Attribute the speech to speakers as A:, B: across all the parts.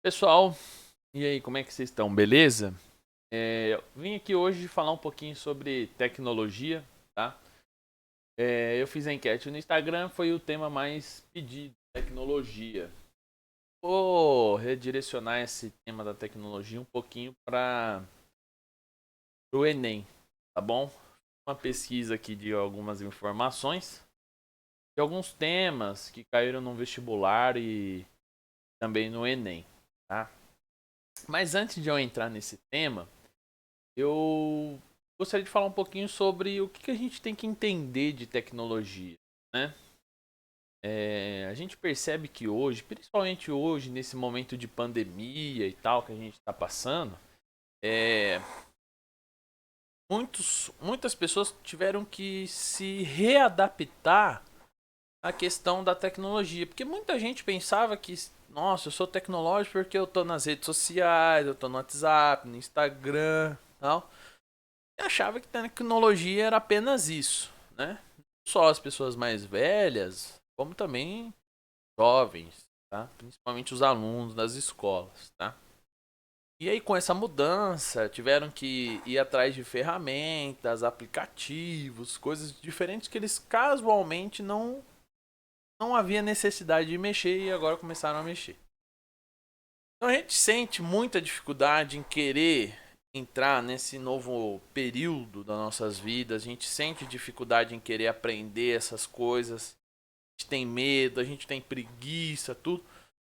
A: Pessoal, e aí, como é que vocês estão? Beleza? Eu vim aqui hoje falar um pouquinho sobre tecnologia, tá? Eu fiz a enquete no Instagram, foi o tema mais pedido, tecnologia. Vou redirecionar esse tema da tecnologia um pouquinho para o Enem, tá bom? Uma pesquisa aqui de algumas informações, de alguns temas que caíram no vestibular e também no Enem, tá? Mas antes de eu entrar nesse tema, eu gostaria de falar um pouquinho sobre o que a gente tem que entender de tecnologia, né? A gente percebe que hoje, principalmente hoje, nesse momento de pandemia e tal que a gente está passando, é, muitas pessoas tiveram que se readaptar à questão da tecnologia, porque muita gente pensava que, nossa, eu sou tecnológico porque eu tô nas redes sociais, eu tô no WhatsApp, no Instagram, tal. Eu achava que tecnologia era apenas isso, né? Não só as pessoas mais velhas, como também jovens, tá? Principalmente os alunos das escolas, tá? E aí com essa mudança, tiveram que ir atrás de ferramentas, aplicativos, coisas diferentes que eles casualmente não havia necessidade de mexer e agora começaram a mexer. Então a gente sente muita dificuldade em querer entrar nesse novo período das nossas vidas, a gente sente dificuldade em querer aprender essas coisas, a gente tem medo, a gente tem preguiça, tudo,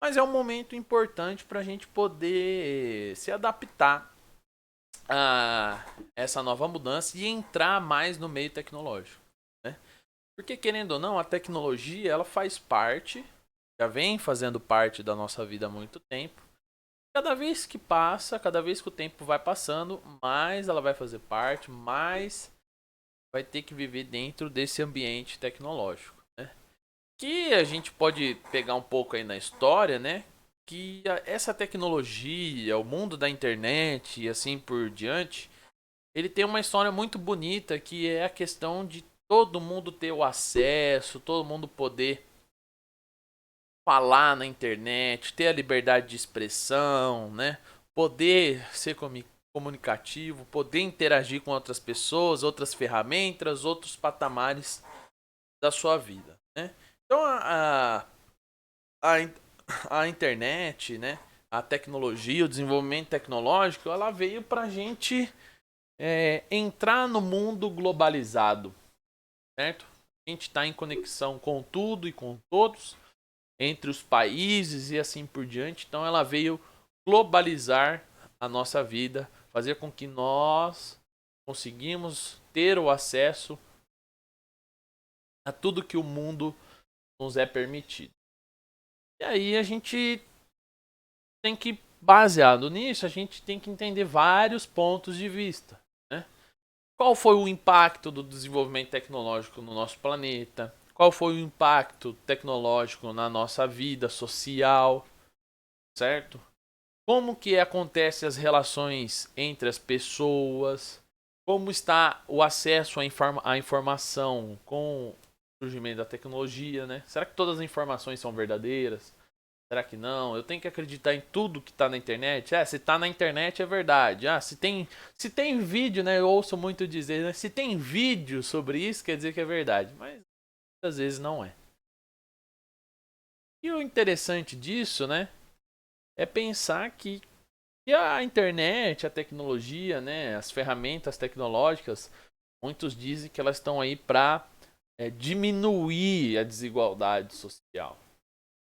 A: mas é um momento importante para a gente poder se adaptar a essa nova mudança e entrar mais no meio tecnológico, né? Porque querendo ou não, a tecnologia ela faz parte, já vem fazendo parte da nossa vida há muito tempo. Cada vez que passa, cada vez que o tempo vai passando, mais ela vai fazer parte, mais vai ter que viver dentro desse ambiente tecnológico, né? Que a gente pode pegar um pouco aí na história, né? Que essa tecnologia, o mundo da internet e assim por diante, ele tem uma história muito bonita que é a questão de todo mundo ter o acesso, todo mundo poder falar na internet, ter a liberdade de expressão, né? Poder ser comunicativo, poder interagir com outras pessoas, outras ferramentas, outros patamares da sua vida, né? Então a, a internet, né? A tecnologia, o desenvolvimento tecnológico, ela veio para a gente entrar no mundo globalizado, certo? A gente está em conexão com tudo e com todos, entre os países e assim por diante. Então ela veio globalizar a nossa vida, fazer com que nós conseguimos ter o acesso a tudo que o mundo nos é permitido. E aí a gente tem que, baseado nisso, a gente tem que entender vários pontos de vista, né? Qual foi o impacto do desenvolvimento tecnológico no nosso planeta? Qual foi o impacto tecnológico na nossa vida social, certo? Como que acontecem as relações entre as pessoas, como está o acesso à informação com o surgimento da tecnologia, né? Será que todas as informações são verdadeiras? Será que não? Eu tenho que acreditar em tudo que está na internet? Se está na internet é verdade. Se tem vídeo, né? Eu ouço muito dizer, né? Se tem vídeo sobre isso, quer dizer que é verdade. Mas às vezes não é. E o interessante disso, né? É pensar que e a internet, a tecnologia, né, as ferramentas tecnológicas, muitos dizem que elas estão aí para diminuir a desigualdade social,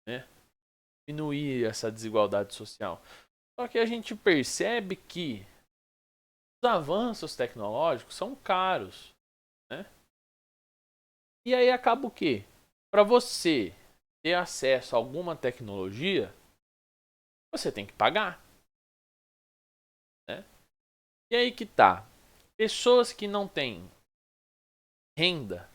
A: né? Diminuir essa desigualdade social. Só que a gente percebe que os avanços tecnológicos são caros, né? E aí acaba o quê? Para você ter acesso a alguma tecnologia, você tem que pagar, né? E aí que tá. Pessoas que não têm renda,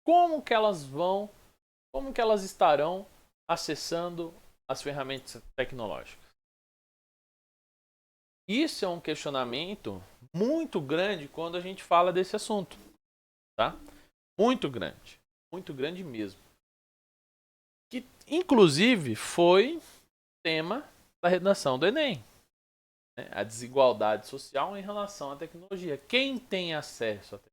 A: como que elas estarão acessando as ferramentas tecnológicas? Isso é um questionamento muito grande quando a gente fala desse assunto, tá? Muito grande mesmo. Que inclusive foi tema da redação do Enem. Né? A desigualdade social em relação à tecnologia. Quem tem acesso à tecnologia?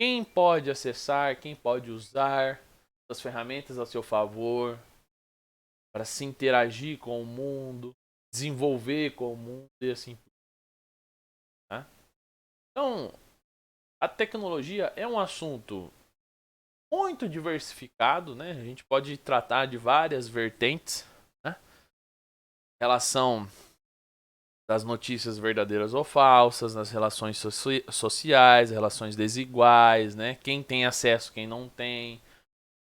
A: Quem pode acessar, quem pode usar as ferramentas a seu favor para se interagir com o mundo, desenvolver com o mundo e assim por diante. Tá? Então, a tecnologia é um assunto muito diversificado, né? A gente pode tratar de várias vertentes, né? Relação das notícias verdadeiras ou falsas, nas relações sociais, relações desiguais, né? Quem tem acesso, quem não tem,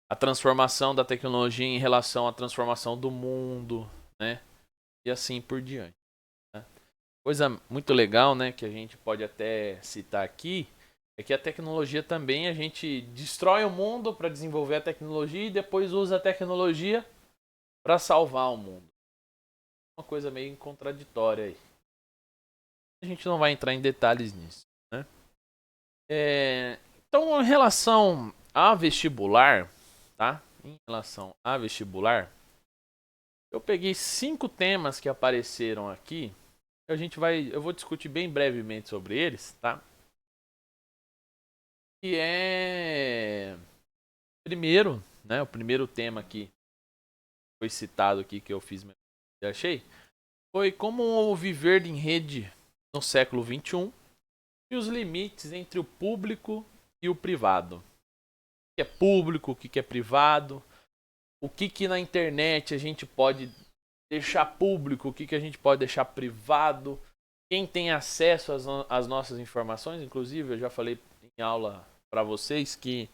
A: a transformação da tecnologia em relação à transformação do mundo, né? E assim por diante. Né? Coisa muito legal, né? Que a gente pode até citar aqui é que a tecnologia também, a gente destrói o mundo para desenvolver a tecnologia e depois usa a tecnologia para salvar o mundo. Uma coisa meio contraditória aí. A gente não vai entrar em detalhes nisso, né? Então, em relação a vestibular, tá? Em relação a vestibular, eu peguei 5 temas que apareceram aqui. Eu vou discutir bem brevemente sobre eles, tá? Que é primeiro, né? O primeiro tema que foi citado aqui que eu fiz, eu achei, foi como viver em rede no século XXI e os limites entre o público e o privado. O que é público, o que é privado, o que na internet a gente pode deixar público, o que a gente pode deixar privado, quem tem acesso às nossas informações. Inclusive, eu já falei em aula para vocês que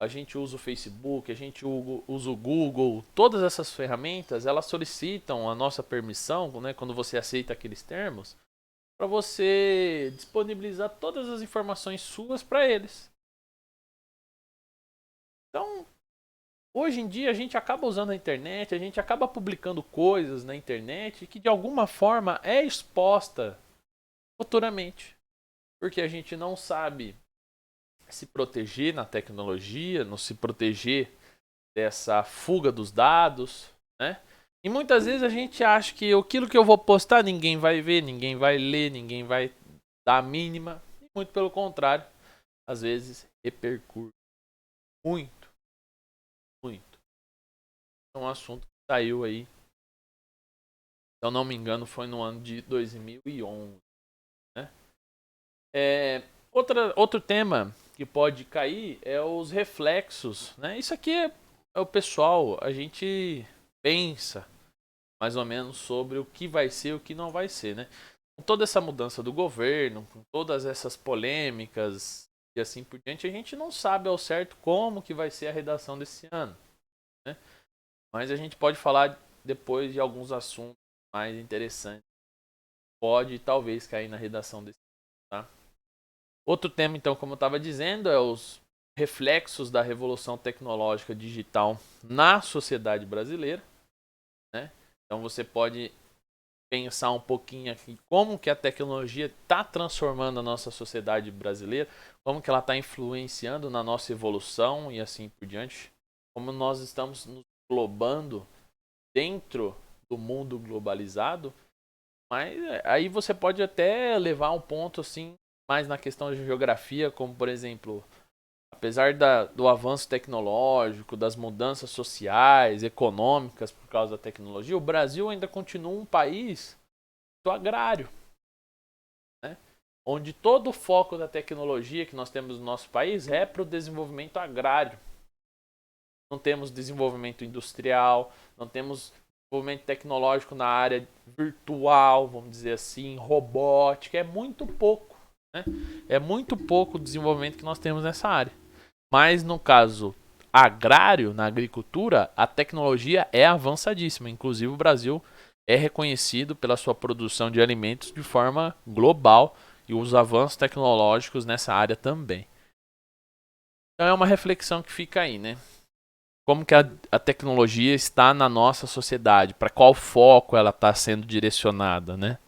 A: a gente usa o Facebook, a gente usa o Google, todas essas ferramentas, elas solicitam a nossa permissão, né, quando você aceita aqueles termos, para você disponibilizar todas as informações suas para eles. Então, hoje em dia a gente acaba usando a internet, a gente acaba publicando coisas na internet que de alguma forma é exposta futuramente. Porque a gente não sabe se proteger na tecnologia, não se proteger dessa fuga dos dados, né? E muitas vezes a gente acha que aquilo que eu vou postar ninguém vai ver, ninguém vai ler, ninguém vai dar a mínima. E muito pelo contrário, às vezes repercute muito, muito. É um assunto que saiu aí, se eu não me engano, foi no ano de 2011. Né? Outro tema que pode cair é os reflexos. Né? Isso aqui é o pessoal, a gente pensa mais ou menos sobre o que vai ser e o que não vai ser. Né? Com toda essa mudança do governo, com todas essas polêmicas e assim por diante, a gente não sabe ao certo como que vai ser a redação desse ano. Né? Mas a gente pode falar depois de alguns assuntos mais interessantes. Pode talvez cair na redação desse ano. Tá? Outro tema, então, como eu estava dizendo, é os reflexos da revolução tecnológica digital na sociedade brasileira. Né? Então você pode pensar um pouquinho aqui como que a tecnologia está transformando a nossa sociedade brasileira, como que ela está influenciando na nossa evolução e assim por diante, como nós estamos nos globando dentro do mundo globalizado. Mas aí você pode até levar um ponto assim mais na questão de geografia, como por exemplo, apesar do avanço tecnológico, das mudanças sociais, econômicas por causa da tecnologia, o Brasil ainda continua um país do agrário, né? Onde todo o foco da tecnologia que nós temos no nosso país é para o desenvolvimento agrário. Não temos desenvolvimento industrial, não temos desenvolvimento tecnológico na área virtual, vamos dizer assim, robótica, é muito pouco. Né? É muito pouco o desenvolvimento que nós temos nessa área. Mas no caso agrário, na agricultura, a tecnologia é avançadíssima. Inclusive o Brasil é reconhecido pela sua produção de alimentos de forma global e os avanços tecnológicos nessa área também. Então é uma reflexão que fica aí, né? Como que a tecnologia está na nossa sociedade, para qual foco ela está sendo direcionada, né?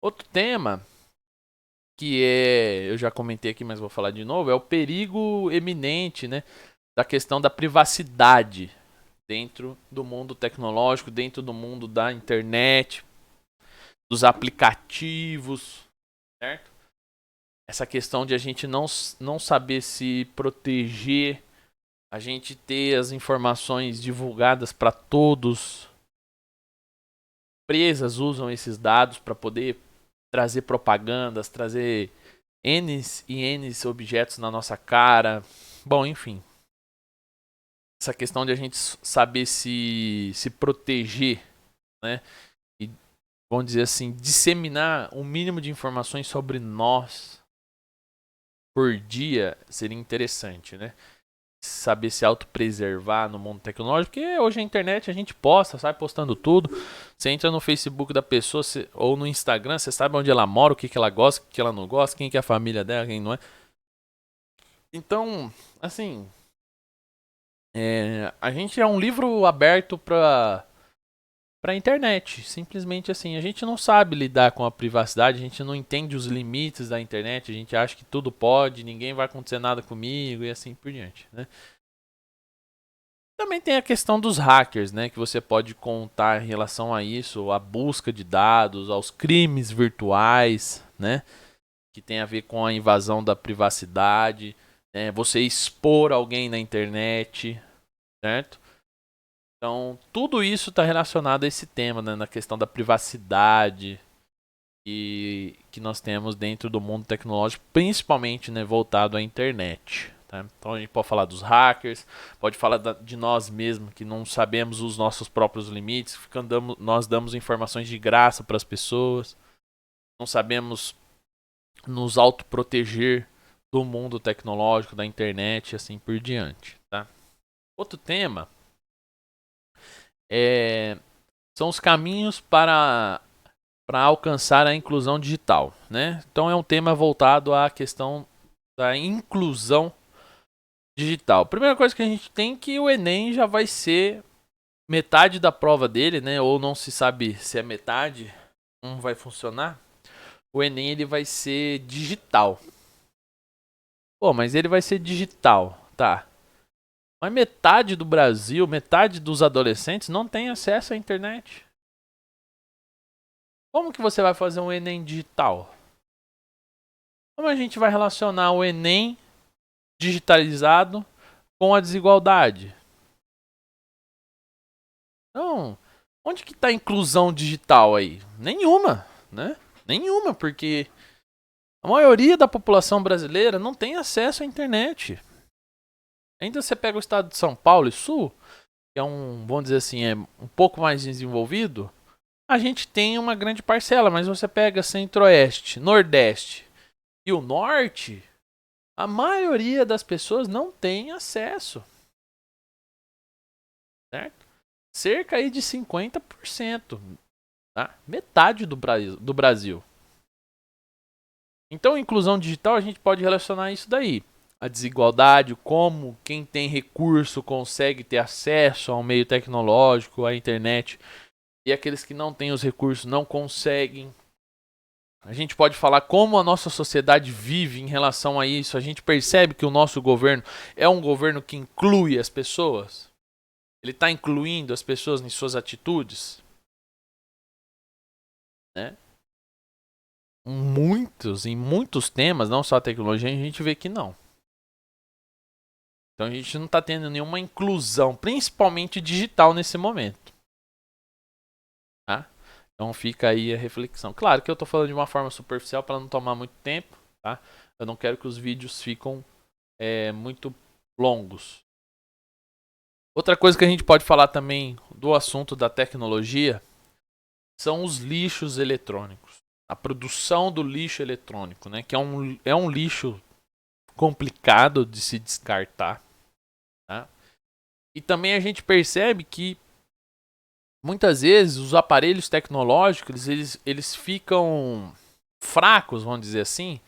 A: Outro tema que eu já comentei aqui, mas vou falar de novo, é o perigo eminente, né, da questão da privacidade dentro do mundo tecnológico, dentro do mundo da internet, dos aplicativos, certo? Essa questão de a gente não saber se proteger, a gente ter as informações divulgadas para todos. Empresas usam esses dados para poder trazer propagandas, trazer N e N objetos na nossa cara. Bom, enfim. Essa questão de a gente saber se proteger, né? E, vamos dizer assim, disseminar o mínimo de informações sobre nós por dia seria interessante, né? Saber se autopreservar no mundo tecnológico, porque hoje a internet a gente posta, sai postando tudo. Você entra no Facebook da pessoa ou no Instagram, você sabe onde ela mora, o que ela gosta, o que ela não gosta, quem que é a família dela, quem não é. Então, assim, a gente é um livro aberto para internet, simplesmente assim. A gente não sabe lidar com a privacidade, a gente não entende os limites da internet, a gente acha que tudo pode, ninguém vai acontecer nada comigo e assim por diante, né? Também tem a questão dos hackers, né, que você pode contar em relação a isso, a busca de dados, aos crimes virtuais, né, que tem a ver com a invasão da privacidade, né, você expor alguém na internet, certo? Então, tudo isso está relacionado a esse tema, né, na questão da privacidade e que nós temos dentro do mundo tecnológico, principalmente, né, voltado à internet. Tá? Então a gente pode falar dos hackers, pode falar de nós mesmos que não sabemos os nossos próprios limites, nós damos informações de graça para as pessoas, não sabemos nos autoproteger do mundo tecnológico, da internet e assim por diante. Tá? Outro tema são os caminhos para alcançar a inclusão digital, né? Então é um tema voltado à questão da inclusão digital. Primeira coisa que a gente tem é que o Enem já vai ser metade da prova dele, né? Ou não se sabe se é metade, como vai funcionar. O Enem ele vai ser digital. Pô, mas ele vai ser digital, tá? Mas metade do Brasil, metade dos adolescentes não tem acesso à internet. Como que você vai fazer um Enem digital? Como a gente vai relacionar o Enem digitalizado com a desigualdade? Então, onde que está a inclusão digital aí? Nenhuma, né? Nenhuma, porque a maioria da população brasileira não tem acesso à internet. Ainda você pega o estado de São Paulo e Sul, que é vamos dizer assim, é um pouco mais desenvolvido, a gente tem uma grande parcela, mas você pega Centro-Oeste, Nordeste e o Norte, a maioria das pessoas não tem acesso. Certo? Cerca aí de 50%. Tá? Metade do Brasil. Então, inclusão digital, a gente pode relacionar isso daí. A desigualdade, como quem tem recurso consegue ter acesso ao meio tecnológico, à internet, e aqueles que não têm os recursos não conseguem. A gente pode falar como a nossa sociedade vive em relação a isso. A gente percebe que o nosso governo é um governo que inclui as pessoas. Ele está incluindo as pessoas em suas atitudes. Né? Em muitos temas, não só a tecnologia, a gente vê que não. Então a gente não está tendo nenhuma inclusão, principalmente digital, nesse momento. Tá? Então fica aí a reflexão. Claro que eu estou falando de uma forma superficial para não tomar muito tempo. Tá? Eu não quero que os vídeos fiquem muito longos. Outra coisa que a gente pode falar também do assunto da tecnologia são os lixos eletrônicos. A produção do lixo eletrônico, né? Que é um lixo complicado de se descartar. Tá? E também a gente percebe que muitas vezes os aparelhos tecnológicos eles ficam fracos, vamos dizer assim,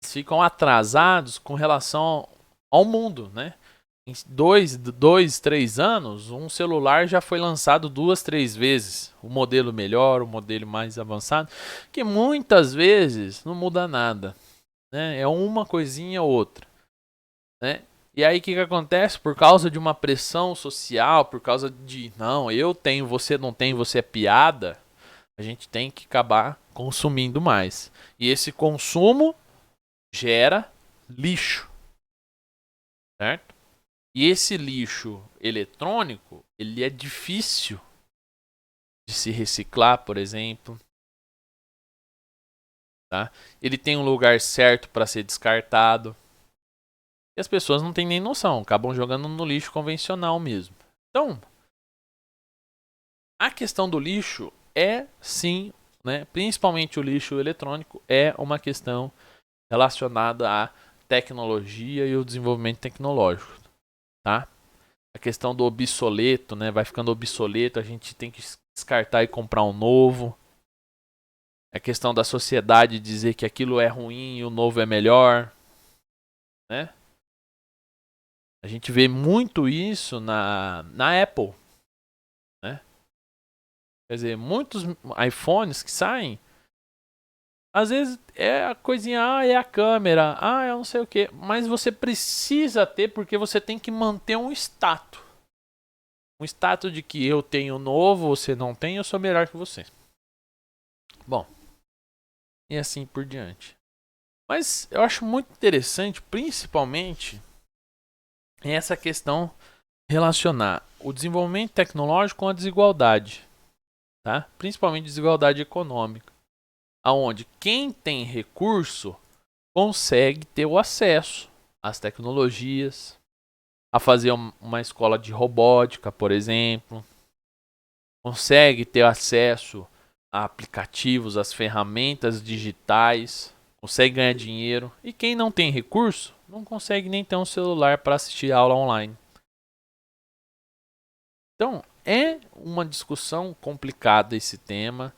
A: eles ficam atrasados com relação ao mundo, né? Em 3 anos, um celular já foi lançado 2, 3 vezes. O modelo melhor, o modelo mais avançado, que muitas vezes não muda nada. Né? É uma coisinha ou outra. Né? E aí o que acontece? Por causa de uma pressão social, por causa de não, eu tenho, você não tem, você é piada, a gente tem que acabar consumindo mais. E esse consumo gera lixo, certo? E esse lixo eletrônico, ele é difícil de se reciclar, por exemplo. Tá? Ele tem um lugar certo para ser descartado. E as pessoas não têm nem noção, acabam jogando no lixo convencional mesmo. Então, a questão do lixo é sim, né, principalmente o lixo eletrônico, é uma questão relacionada à tecnologia e o desenvolvimento tecnológico. Tá? A questão do obsoleto, né, vai ficando obsoleto, a gente tem que descartar e comprar um novo. A questão da sociedade dizer que aquilo é ruim e o novo é melhor, né? A gente vê muito isso na Apple, né? Quer dizer, muitos iPhones que saem, às vezes é a coisinha, é a câmera, eu não sei o que, mas você precisa ter porque você tem que manter um status. Um status de que eu tenho novo, você não tem, eu sou melhor que você. Bom, e assim por diante. Mas eu acho muito interessante, principalmente, essa questão relacionar o desenvolvimento tecnológico com a desigualdade, tá? Principalmente desigualdade econômica, aonde quem tem recurso consegue ter o acesso às tecnologias, a fazer uma escola de robótica, por exemplo, consegue ter acesso a aplicativos, às ferramentas digitais, consegue ganhar dinheiro. E quem não tem recurso não consegue nem ter um celular para assistir aula online. Então, é uma discussão complicada esse tema,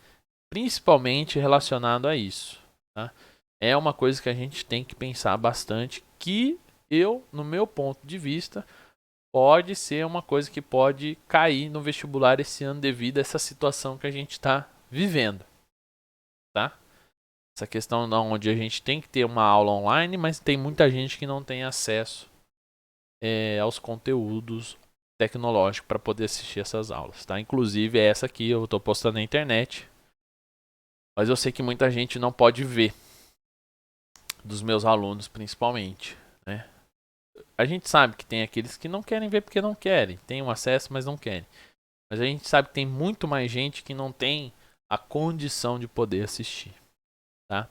A: principalmente relacionado a isso. Tá? É uma coisa que a gente tem que pensar bastante, que eu, no meu ponto de vista, pode ser uma coisa que pode cair no vestibular esse ano devido a essa situação que a gente está vivendo. Tá? Essa questão onde a gente tem que ter uma aula online, mas tem muita gente que não tem acesso aos conteúdos tecnológicos para poder assistir essas aulas, tá? Inclusive essa aqui eu estou postando na internet, mas eu sei que muita gente não pode ver, dos meus alunos principalmente, né? A gente sabe que tem aqueles que não querem ver porque não querem, tem um acesso, mas não querem. Mas a gente sabe que tem muito mais gente que não tem a condição de poder assistir, tá?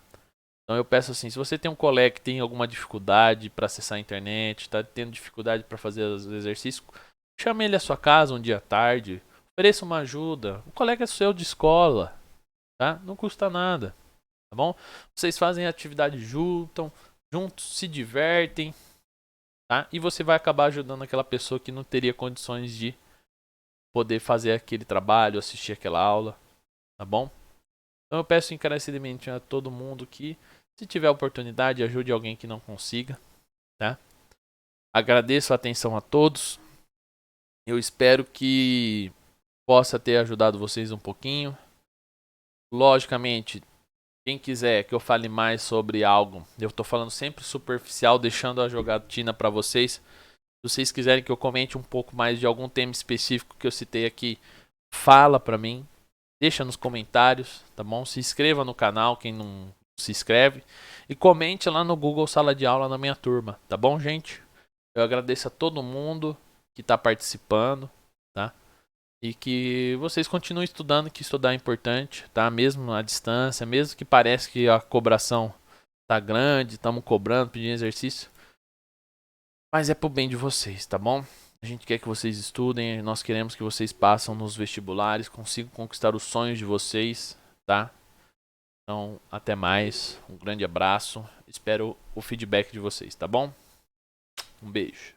A: Então eu peço assim, se você tem um colega que tem alguma dificuldade para acessar a internet, está tendo dificuldade para fazer os exercícios, chame ele à sua casa um dia à tarde, ofereça uma ajuda. O colega é seu de escola, tá? Não custa nada, tá bom? Vocês fazem atividade juntos, se divertem, tá? E você vai acabar ajudando aquela pessoa que não teria condições de poder fazer aquele trabalho, assistir aquela aula, tá bom? Então eu peço encarecidamente a todo mundo que, se tiver oportunidade, ajude alguém que não consiga, tá? Agradeço a atenção a todos. Eu espero que possa ter ajudado vocês um pouquinho. Logicamente, quem quiser que eu fale mais sobre algo, eu estou falando sempre superficial, deixando a jogatina para vocês. Se vocês quiserem que eu comente um pouco mais de algum tema específico que eu citei aqui, fala para mim. Deixa nos comentários, tá bom? Se inscreva no canal, quem não se inscreve. E comente lá no Google Sala de Aula na minha turma, tá bom, gente? Eu agradeço a todo mundo que está participando, tá? E que vocês continuem estudando, que estudar é importante, tá? Mesmo à distância, mesmo que pareça que a cobração tá grande, estamos cobrando, pedindo exercício. Mas é pro bem de vocês, tá bom? A gente quer que vocês estudem, nós queremos que vocês passem nos vestibulares, consigam conquistar os sonhos de vocês, tá? Então, até mais, um grande abraço, espero o feedback de vocês, tá bom? Um beijo.